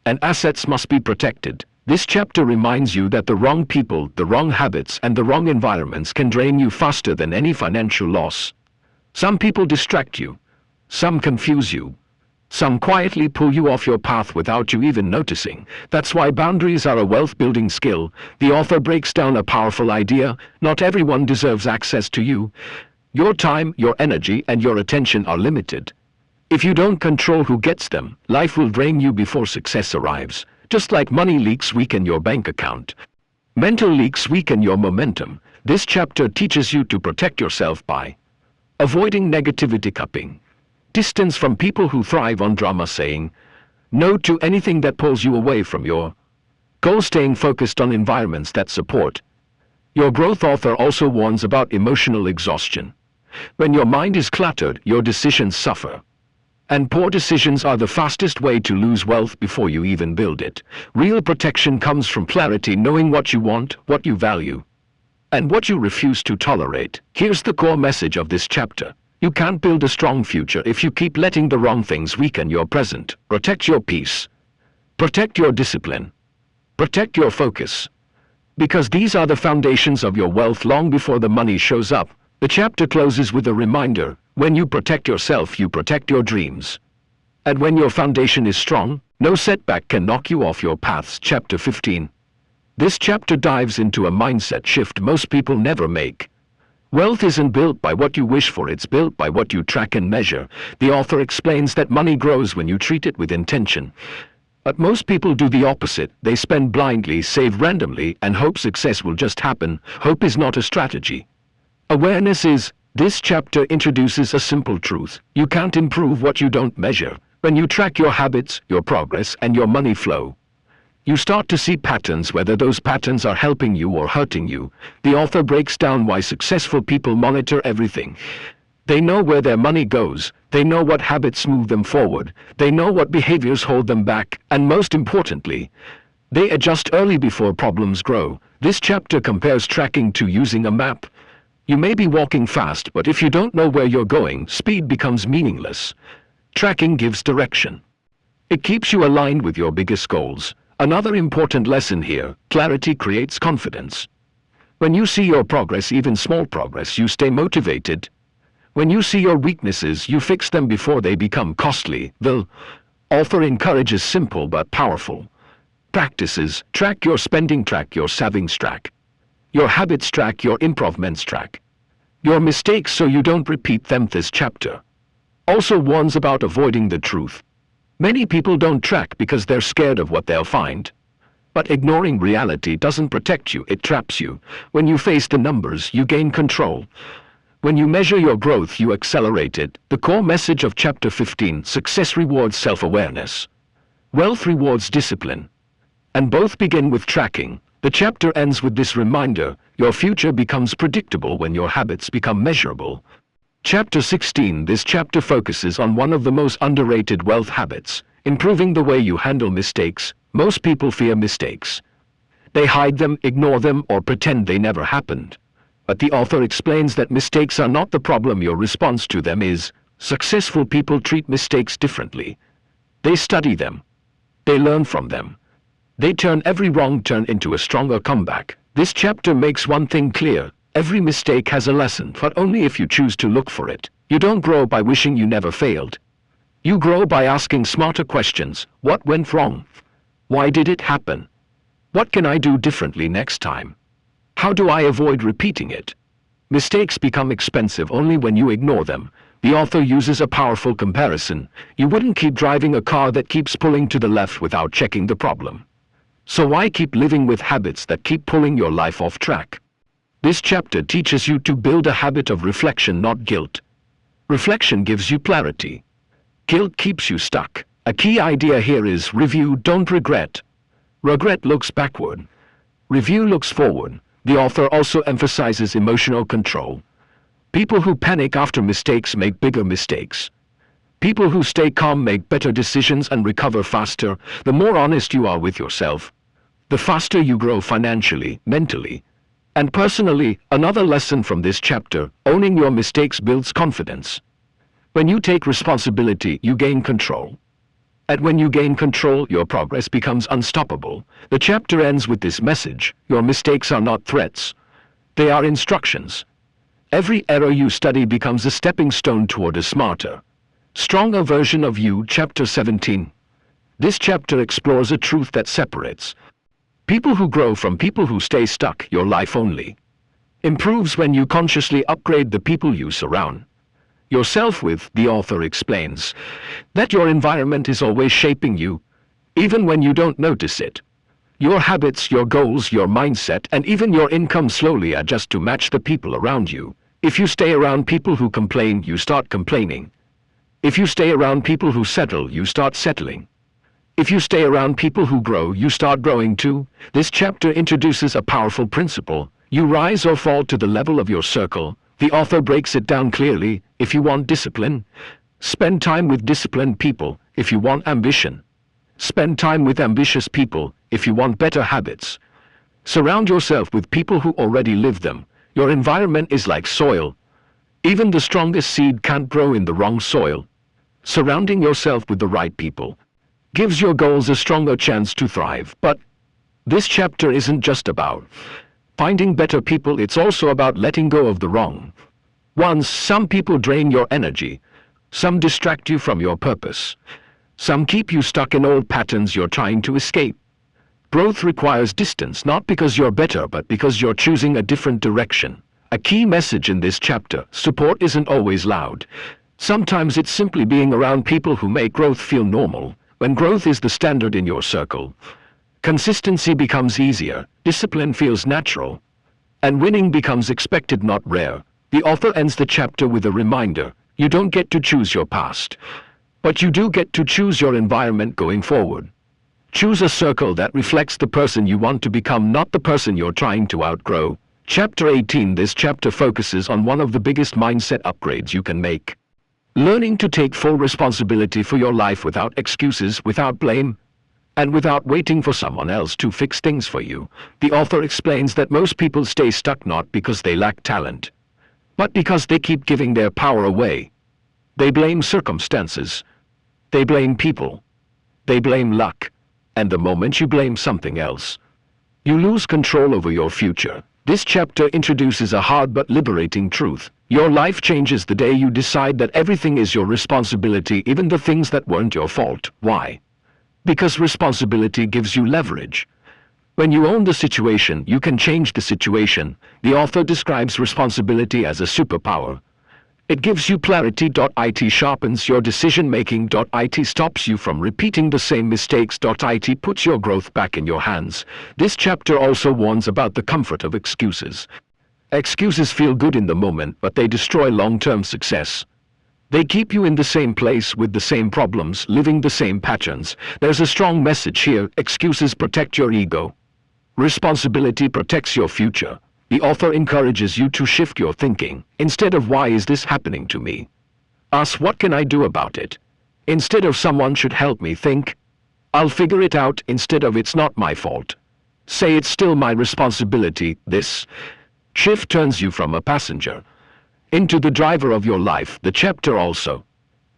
and assets must be protected. This chapter reminds you that the wrong people, the wrong habits, and the wrong environments can drain you faster than any financial loss. Some people distract you. Some confuse you. Some quietly pull you off your path without you even noticing. That's why boundaries are a wealth-building skill. The author breaks down a powerful idea: not everyone deserves access to you. Your time, your energy, and your attention are limited. If you don't control who gets them, life will drain you before success arrives. Just like money leaks weaken your bank account, mental leaks weaken your momentum. This chapter teaches you to protect yourself by avoiding negativity, cupping distance from people who thrive on drama, saying no to anything that pulls you away from your goal, staying focused on environments that support your growth. Author also warns about emotional exhaustion. When your mind is cluttered, your decisions suffer. And poor decisions are the fastest way to lose wealth before you even build it. Real protection comes from clarity, knowing what you want, what you value, and what you refuse to tolerate. Here's the core message of this chapter: you can't build a strong future if you keep letting the wrong things weaken your present. Protect your peace. Protect your discipline. Protect your focus. Because these are the foundations of your wealth long before the money shows up. The chapter closes with a reminder: when you protect yourself, you protect your dreams. And when your foundation is strong, no setback can knock you off your paths. Chapter 15. This chapter dives into a mindset shift most people never make. Wealth isn't built by what you wish for, it's built by what you track and measure. The author explains that money grows when you treat it with intention. But most people do the opposite. They spend blindly, save randomly, and hope success will just happen. Hope is not a strategy. Awareness is. This chapter introduces a simple truth: you can't improve what you don't measure. When you track your habits, your progress, and your money flow, you start to see patterns, whether those patterns are helping you or hurting you. The author breaks down why successful people monitor everything. They know where their money goes, they know what habits move them forward, they know what behaviors hold them back, and most importantly, they adjust early before problems grow. This chapter compares tracking to using a map. You may be walking fast, but if you don't know where you're going, speed becomes meaningless. Tracking gives direction. It keeps you aligned with your biggest goals. Another important lesson here: clarity creates confidence. When you see your progress, even small progress, you stay motivated. When you see your weaknesses, you fix them before they become costly. The author encourages simple but powerful practices. Track your spending, track your savings, track your habits, track your improvements, track your mistakes so you don't repeat them. This chapter also warns about avoiding the truth. Many people don't track because they're scared of what they'll find. But ignoring reality doesn't protect you, it traps you. When you face the numbers, you gain control. When you measure your growth, you accelerate it. The core message of Chapter 15: success rewards self-awareness. Wealth rewards discipline. And both begin with tracking. The chapter ends with this reminder: your future becomes predictable when your habits become measurable. Chapter 16. This chapter focuses on one of the most underrated wealth habits: improving the way you handle mistakes. Most people fear mistakes. They hide them, ignore them, or pretend they never happened. But the author explains that mistakes are not the problem, your response to them is. Successful people treat mistakes differently. They study them. They learn from them. They turn every wrong turn into a stronger comeback. This chapter makes one thing clear: every mistake has a lesson, but only if you choose to look for it. You don't grow by wishing you never failed. You grow by asking smarter questions. What went wrong? Why did it happen? What can I do differently next time? How do I avoid repeating it? Mistakes become expensive only when you ignore them. The author uses a powerful comparison. You wouldn't keep driving a car that keeps pulling to the left without checking the problem. So why keep living with habits that keep pulling your life off track? This chapter teaches you to build a habit of reflection, not guilt. Reflection gives you clarity. Guilt keeps you stuck. A key idea here is review, don't regret. Regret looks backward. Review looks forward. The author also emphasizes emotional control. People who panic after mistakes make bigger mistakes. People who stay calm make better decisions and recover faster. The more honest you are with yourself, the faster you grow financially, mentally, and personally. Another lesson from this chapter: owning your mistakes builds confidence. When you take responsibility, you gain control. And when you gain control, your progress becomes unstoppable. The chapter ends with this message: your mistakes are not threats. They are instructions. Every error you study becomes a stepping stone toward a smarter, stronger version of you. Chapter 17. This chapter explores a truth that separates people who grow from people who stay stuck. Your life only improves when you consciously upgrade the people you surround yourself with. The author explains that your environment is always shaping you, even when you don't notice it. Your habits, your goals, your mindset, and even your income slowly adjust to match the people around you. If you stay around people who complain, you start complaining. If you stay around people who settle, you start settling. If you stay around people who grow, you start growing too. This chapter introduces a powerful principle: you rise or fall to the level of your circle. The author breaks it down clearly. If you want discipline, spend time with disciplined people. If you want ambition, spend time with ambitious people. If you want better habits, surround yourself with people who already live them. Your environment is like soil. Even the strongest seed can't grow in the wrong soil. Surrounding yourself with the right people gives your goals a stronger chance to thrive. But this chapter isn't just about finding better people, it's also about letting go of the wrong ones. Some people drain your energy. Some distract you from your purpose. Some keep you stuck in old patterns you're trying to escape. Growth requires distance, not because you're better, but because you're choosing a different direction. A key message in this chapter: support isn't always loud. Sometimes it's simply being around people who make growth feel normal. When growth is the standard in your circle, consistency becomes easier, discipline feels natural, and winning becomes expected, not rare. The author ends the chapter with a reminder: you don't get to choose your past, but you do get to choose your environment going forward. Choose a circle that reflects the person you want to become, not the person you're trying to outgrow. Chapter 18. This chapter focuses on one of the biggest mindset upgrades you can make: learning to take full responsibility for your life without excuses, without blame, and without waiting for someone else to fix things for you. The author explains that most people stay stuck not because they lack talent, but because they keep giving their power away. They blame circumstances. They blame people. They blame luck. And the moment you blame something else, you lose control over your future. This chapter introduces a hard but liberating truth: your life changes the day you decide that everything is your responsibility, even the things that weren't your fault. Why? Because responsibility gives you leverage. When you own the situation, you can change the situation. The author describes responsibility as a superpower. It gives you clarity. It sharpens your decision-making. It stops you from repeating the same mistakes. It puts your growth back in your hands. This chapter also warns about the comfort of excuses. Excuses feel good in the moment, but they destroy long-term success. They keep you in the same place with the same problems, living the same patterns. There's a strong message here: excuses protect your ego. Responsibility protects your future. The author encourages you to shift your thinking. Instead of "why is this happening to me?" ask "what can I do about it?" Instead of "someone should help me," think "I'll figure it out." Instead of "it's not my fault," say "it's still my responsibility." This shift turns you from a passenger into the driver of your life. The chapter also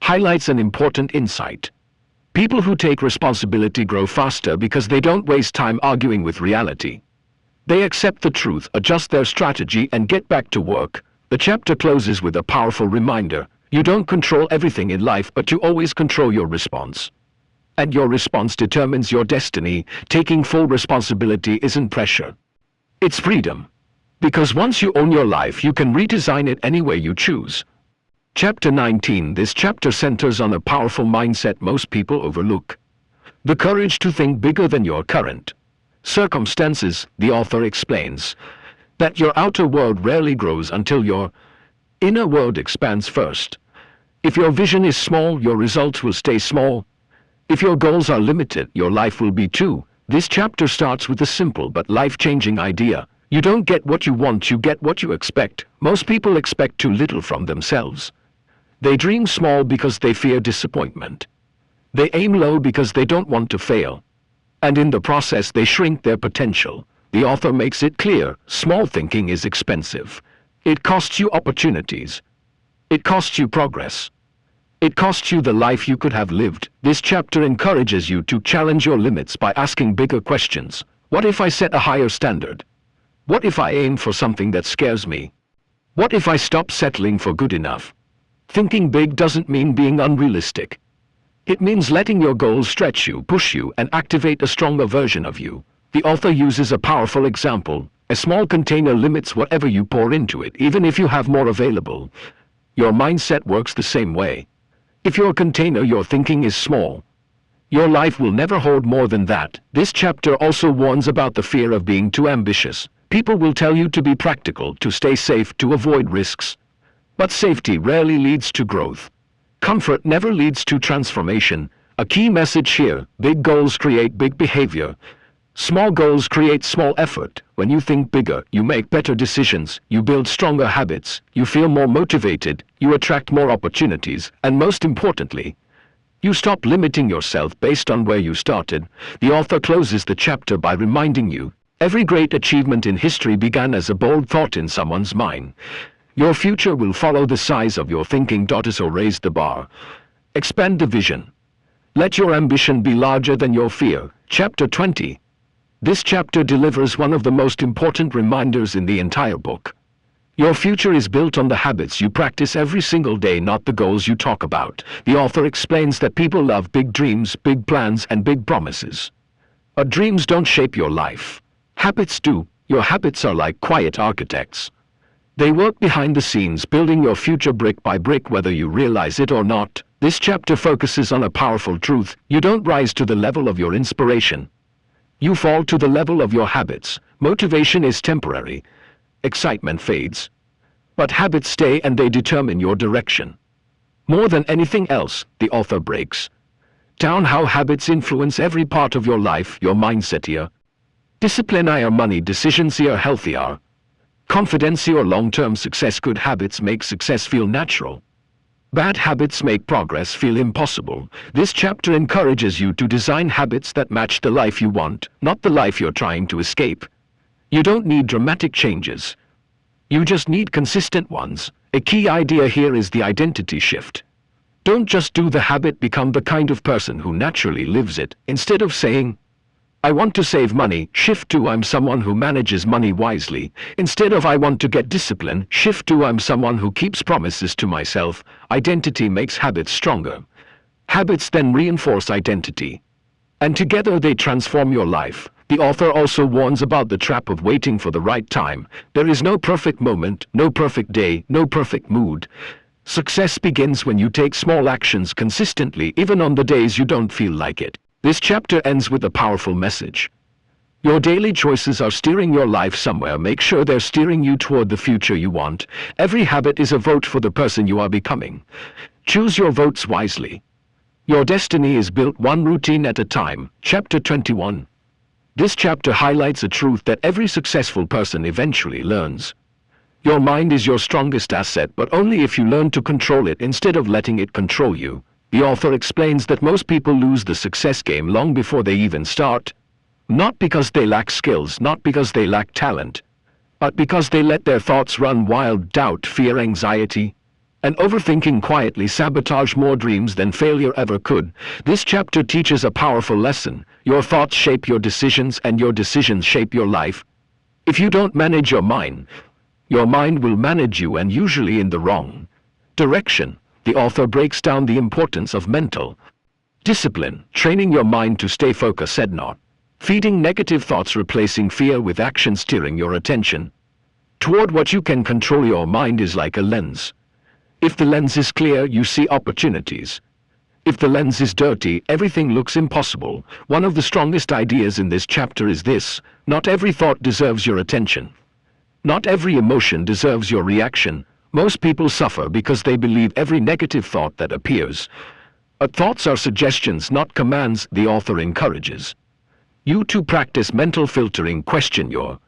highlights an important insight: people who take responsibility grow faster because they don't waste time arguing with reality. They accept the truth, adjust their strategy, and get back to work. The chapter closes with a powerful reminder: you don't control everything in life, but you always control your response. And your response determines your destiny. Taking full responsibility isn't pressure. It's freedom. Because once you own your life, you can redesign it any way you choose. Chapter 19. This chapter centers on a powerful mindset most people overlook. The courage to think bigger than your current circumstances. The author explains that your outer world rarely grows until your inner world expands first. If your vision is small, your results will stay small. If your goals are limited, your life will be too. This chapter starts with a simple but life-changing idea. You don't get what you want, you get what you expect. Most people expect too little from themselves. They dream small because they fear disappointment. They aim low because they don't want to fail. And in the process, they shrink their potential. The author makes it clear, small thinking is expensive. It costs you opportunities. It costs you progress. It costs you the life you could have lived. This chapter encourages you to challenge your limits by asking bigger questions. What if I set a higher standard? What if I aim for something that scares me? What if I stop settling for good enough? Thinking big doesn't mean being unrealistic. It means letting your goals stretch you, push you, and activate a stronger version of you. The author uses a powerful example. A small container limits whatever you pour into it, even if you have more available. Your mindset works the same way. If your container, your thinking, is small, your life will never hold more than that. This chapter also warns about the fear of being too ambitious. People will tell you to be practical, to stay safe, to avoid risks. But safety rarely leads to growth. Comfort never leads to transformation. A key message here: big goals create big behavior. Small goals create small effort. When you think bigger, you make better decisions, you build stronger habits, you feel more motivated, you attract more opportunities, and most importantly, you stop limiting yourself based on where you started. The author closes the chapter by reminding you, every great achievement in history began as a bold thought in someone's mind. Your future will follow the size of your thinking. So raise the bar. Expand the vision. Let your ambition be larger than your fear. Chapter 20. This chapter delivers one of the most important reminders in the entire book. Your future is built on the habits you practice every single day, not the goals you talk about. The author explains that people love big dreams, big plans, and big promises. But dreams don't shape your life. Habits do. Your habits are like quiet architects. They work behind the scenes, building your future brick by brick, whether you realize it or not. This chapter focuses on a powerful truth. You don't rise to the level of your inspiration. You fall to the level of your habits. Motivation is temporary. Excitement fades. But habits stay, and they determine your direction. More than anything else, the author breaks down how habits influence every part of your life: your mindset here, discipline here, money decisions here, health here, confidence here, long-term success. Good habits make success feel natural. Bad habits make progress feel impossible. This chapter encourages you to design habits that match the life you want, not the life you're trying to escape. You don't need dramatic changes. You just need consistent ones. A key idea here is the identity shift. Don't just do the habit, become the kind of person who naturally lives it. Instead of saying, I want to save money, shift to I'm someone who manages money wisely. Instead of I want to get discipline, shift to I'm someone who keeps promises to myself. Identity makes habits stronger. Habits then reinforce identity. And together they transform your life. The author also warns about the trap of waiting for the right time. There is no perfect moment, no perfect day, no perfect mood. Success begins when you take small actions consistently, even on the days you don't feel like it. This chapter ends with a powerful message. Your daily choices are steering your life somewhere. Make sure they're steering you toward the future you want. Every habit is a vote for the person you are becoming. Choose your votes wisely. Your destiny is built one routine at a time. Chapter 21. This chapter highlights a truth that every successful person eventually learns. Your mind is your strongest asset, but only if you learn to control it instead of letting it control you. The author explains that most people lose the success game long before they even start. Not because they lack skills, not because they lack talent, but because they let their thoughts run wild. Doubt, fear, anxiety, and overthinking quietly sabotage more dreams than failure ever could. This chapter teaches a powerful lesson. Your thoughts shape your decisions, and your decisions shape your life. If you don't manage your mind will manage you, and usually in the wrong direction. The author breaks down the importance of mental Discipline, training your mind to stay focused, said not. Feeding negative thoughts, replacing fear with action, steering your attention toward what you can control. Your mind is like a lens. If the lens is clear, you see opportunities. If the lens is dirty, everything looks impossible. One of the strongest ideas in this chapter is this: not every thought deserves your attention. Not every emotion deserves your reaction. Most people suffer because they believe every negative thought that appears. But thoughts are suggestions, not commands, the author encourages you to practice mental filtering. Question your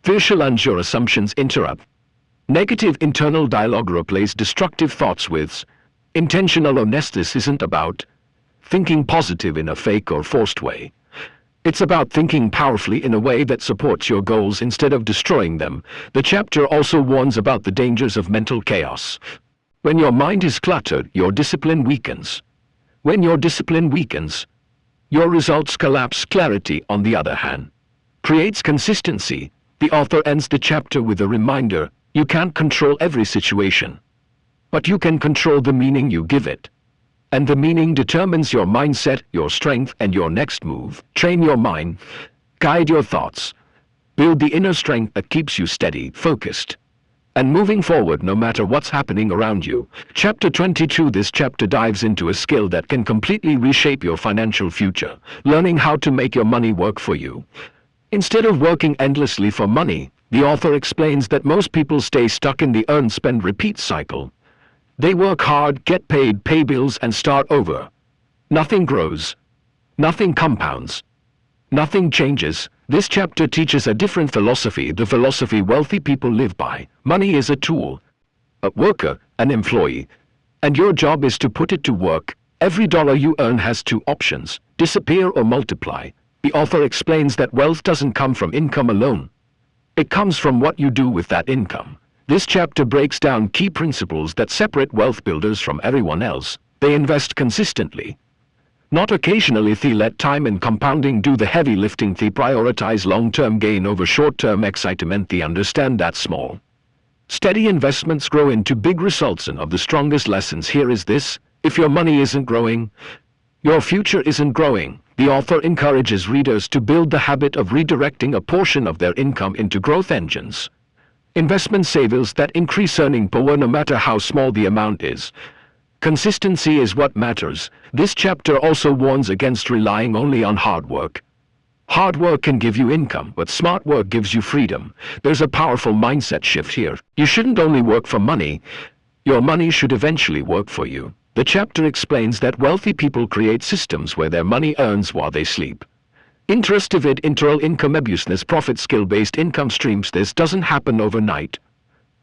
fear, challenge your assumptions, interrupt negative internal dialogue, replace destructive thoughts with intentional honesty. This isn't about thinking positive in a fake or forced way. It's about thinking powerfully in a way that supports your goals instead of destroying them. The chapter also warns about the dangers of mental chaos. When your mind is cluttered, your discipline weakens. When your discipline weakens, your results collapse. Clarity, on the other hand, creates consistency. The author ends the chapter with a reminder: you can't control every situation, but you can control the meaning you give it. And the meaning determines your mindset, your strength, and your next move. Train your mind, guide your thoughts, build the inner strength that keeps you steady, focused, and moving forward no matter what's happening around you. Chapter 22. This chapter dives into a skill that can completely reshape your financial future: learning how to make your money work for you. Instead of working endlessly for money, the author explains that most people stay stuck in the earn, spend, repeat cycle. They work hard, get paid, pay bills, and start over. Nothing grows. Nothing compounds. Nothing changes. This chapter teaches a different philosophy, the philosophy wealthy people live by. Money is a tool, a worker, an employee, and your job is to put it to work. Every dollar you earn has two options: disappear or multiply. The author explains that wealth doesn't come from income alone. It comes from what you do with that income. This chapter breaks down key principles that separate wealth builders from everyone else. They invest consistently, not occasionally. They let time and compounding do the heavy lifting. They prioritize long-term gain over short-term excitement. They understand that small, steady investments grow into big results. And of the strongest lessons here is this: if your money isn't growing, your future isn't growing. The author encourages readers to build the habit of redirecting a portion of their income into growth engines, investment savings that increase earning power no matter how small the amount is. Consistency is what matters. This chapter also warns against relying only on hard work. Hard work can give you income, but smart work gives you freedom. There's a powerful mindset shift here. You shouldn't only work for money. Your money should eventually work for you. The chapter explains that wealthy people create systems where their money earns while they sleep. Interest-divid internal income business profit skill-based income streams. This doesn't happen overnight,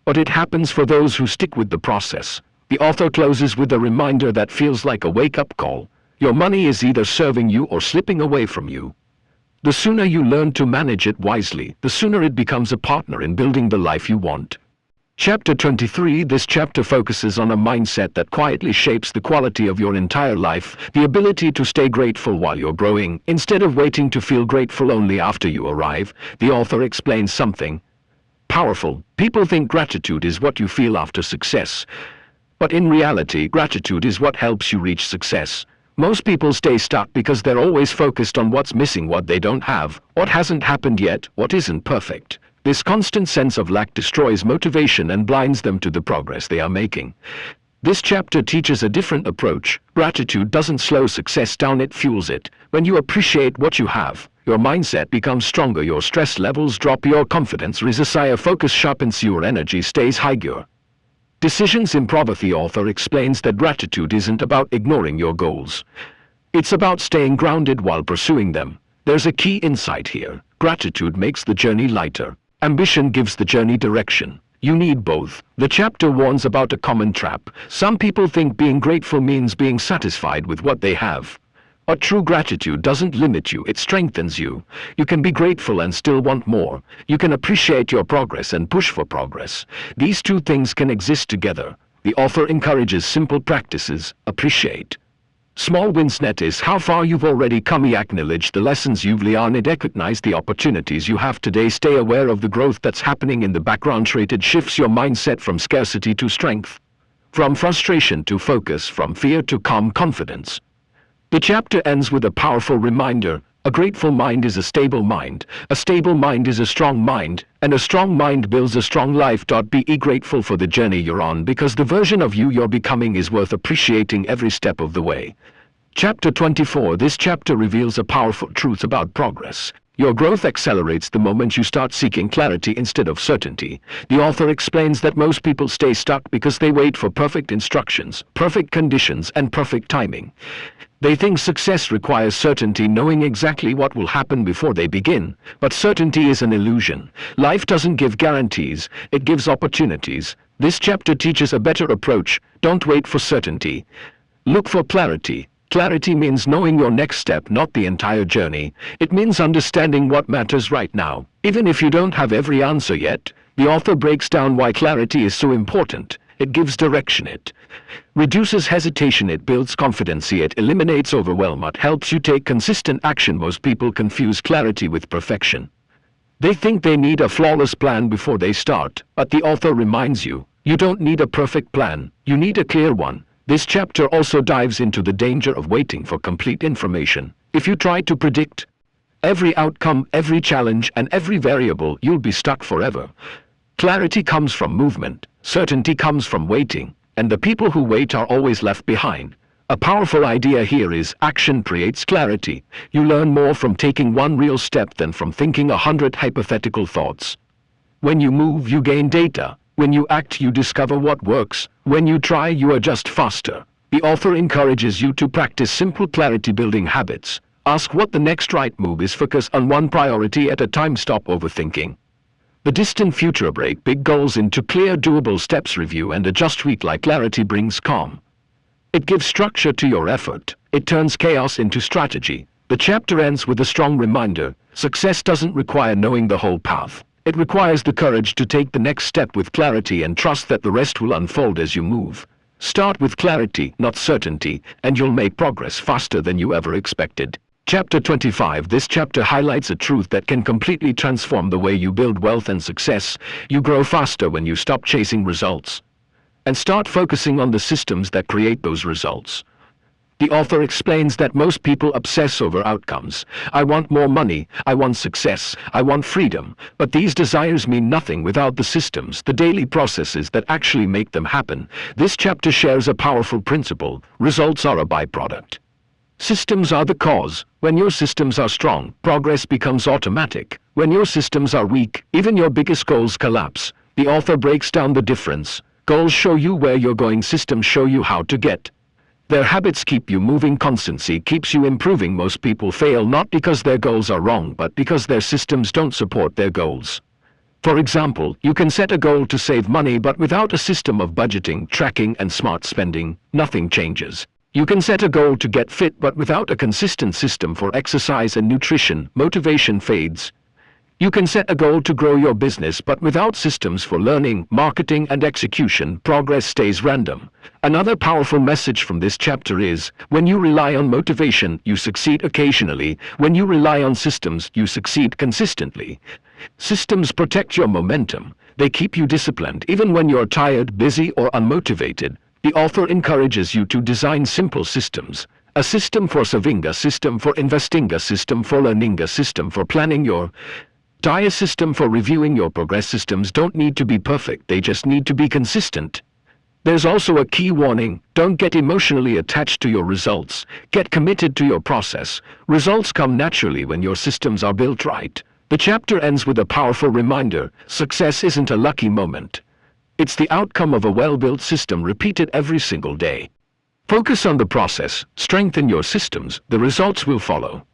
but it happens for those who stick with the process. The author closes with a reminder that feels like a wake-up call. Your money is either serving you or slipping away from you. The sooner you learn to manage it wisely, the sooner it becomes a partner in building the life you want. Chapter 23. This chapter focuses on a mindset that quietly shapes the quality of your entire life: the ability to stay grateful while you're growing, instead of waiting to feel grateful only after you arrive. The author explains something powerful. People think gratitude is what you feel after success, but in reality, gratitude is what helps you reach success. Most people stay stuck because they're always focused on what's missing, what they don't have, what hasn't happened yet, what isn't perfect. This constant sense of lack destroys motivation and blinds them to the progress they are making. This chapter teaches a different approach. Gratitude doesn't slow success down, it fuels it. When you appreciate what you have, your mindset becomes stronger, your stress levels drop, your confidence rises higher, focus sharpens, your energy stays higher. Decisions improve. The author explains that gratitude isn't about ignoring your goals. It's about staying grounded while pursuing them. There's a key insight here. Gratitude makes the journey lighter. Ambition gives the journey direction. You need both. The chapter warns about a common trap. Some people think being grateful means being satisfied with what they have. But true gratitude doesn't limit you, it strengthens you. You can be grateful and still want more. You can appreciate your progress and push for progress. These two things can exist together. The author encourages simple practices. Appreciate small wins. Notice how far you've already come. Acknowledge the lessons you've learned. Recognize the opportunities you have today. Stay aware of the growth that's happening in the background. It shifts your mindset from scarcity to strength, from frustration to focus, from fear to calm confidence. The chapter ends with a powerful reminder. A grateful mind is a stable mind is a strong mind, and a strong mind builds a strong life. Be grateful for the journey you're on, because the version of you you're becoming is worth appreciating every step of the way. Chapter 24. This chapter reveals a powerful truth about progress. Your growth accelerates the moment you start seeking clarity instead of certainty. The author explains that most people stay stuck because they wait for perfect instructions, perfect conditions, and perfect timing. They think success requires certainty, knowing exactly what will happen before they begin. But certainty is an illusion. Life doesn't give guarantees, it gives opportunities. This chapter teaches a better approach. Don't wait for certainty. Look for clarity. Clarity means knowing your next step, not the entire journey. It means understanding what matters right now. Even if you don't have every answer yet, the author breaks down why clarity is so important. It gives direction, it reduces hesitation, it builds confidence, it eliminates overwhelm, it helps you take consistent action. Most people confuse clarity with perfection. They think they need a flawless plan before they start, but the author reminds you, you don't need a perfect plan, you need a clear one. This chapter also dives into the danger of waiting for complete information. If you try to predict every outcome, every challenge, and every variable, you'll be stuck forever. Clarity comes from movement, certainty comes from waiting, and the people who wait are always left behind. A powerful idea here is action creates clarity. You learn more from taking one real step than from thinking 100 hypothetical thoughts. When you move, you gain data. When you act, you discover what works. When you try, you adjust faster. The author encourages you to practice simple clarity-building habits. Ask what the next right move is. Focus on one priority at a time. Stop overthinking the distant future. Break big goals into clear, doable steps. Review and adjust weekly. Clarity brings calm. It gives structure to your effort. It turns chaos into strategy. The chapter ends with a strong reminder. Success doesn't require knowing the whole path. It requires the courage to take the next step with clarity and trust that the rest will unfold as you move. Start with clarity, not certainty, and you'll make progress faster than you ever expected. Chapter 25. This chapter highlights a truth that can completely transform the way you build wealth and success. You grow faster when you stop chasing results and start focusing on the systems that create those results. The author explains that most people obsess over outcomes. I want more money, I want success, I want freedom, but these desires mean nothing without the systems, the daily processes that actually make them happen. This chapter shares a powerful principle. Results are a byproduct. Systems are the cause. When your systems are strong, progress becomes automatic. When your systems are weak, even your biggest goals collapse. The author breaks down the difference. Goals show you where you're going, systems show you how to get. Their habits keep you moving. Constancy keeps you improving. Most people fail not because their goals are wrong, but because their systems don't support their goals. For example, you can set a goal to save money, but without a system of budgeting, tracking, and smart spending, nothing changes. You can set a goal to get fit, but without a consistent system for exercise and nutrition, motivation fades. You can set a goal to grow your business, but without systems for learning, marketing, and execution, progress stays random. Another powerful message from this chapter is, when you rely on motivation, you succeed occasionally. When you rely on systems, you succeed consistently. Systems protect your momentum. They keep you disciplined, even when you're tired, busy, or unmotivated. The author encourages you to design simple systems. A system for saving, a system for investing, a system for learning, a system for planning your a system for reviewing your progress. Systems don't need to be perfect, they just need to be consistent. There's also a key warning: don't get emotionally attached to your results. Get committed to your process. Results come naturally when your systems are built right. The chapter ends with a powerful reminder: success isn't a lucky moment. It's the outcome of a well-built system repeated every single day. Focus on the process, strengthen your systems, the results will follow.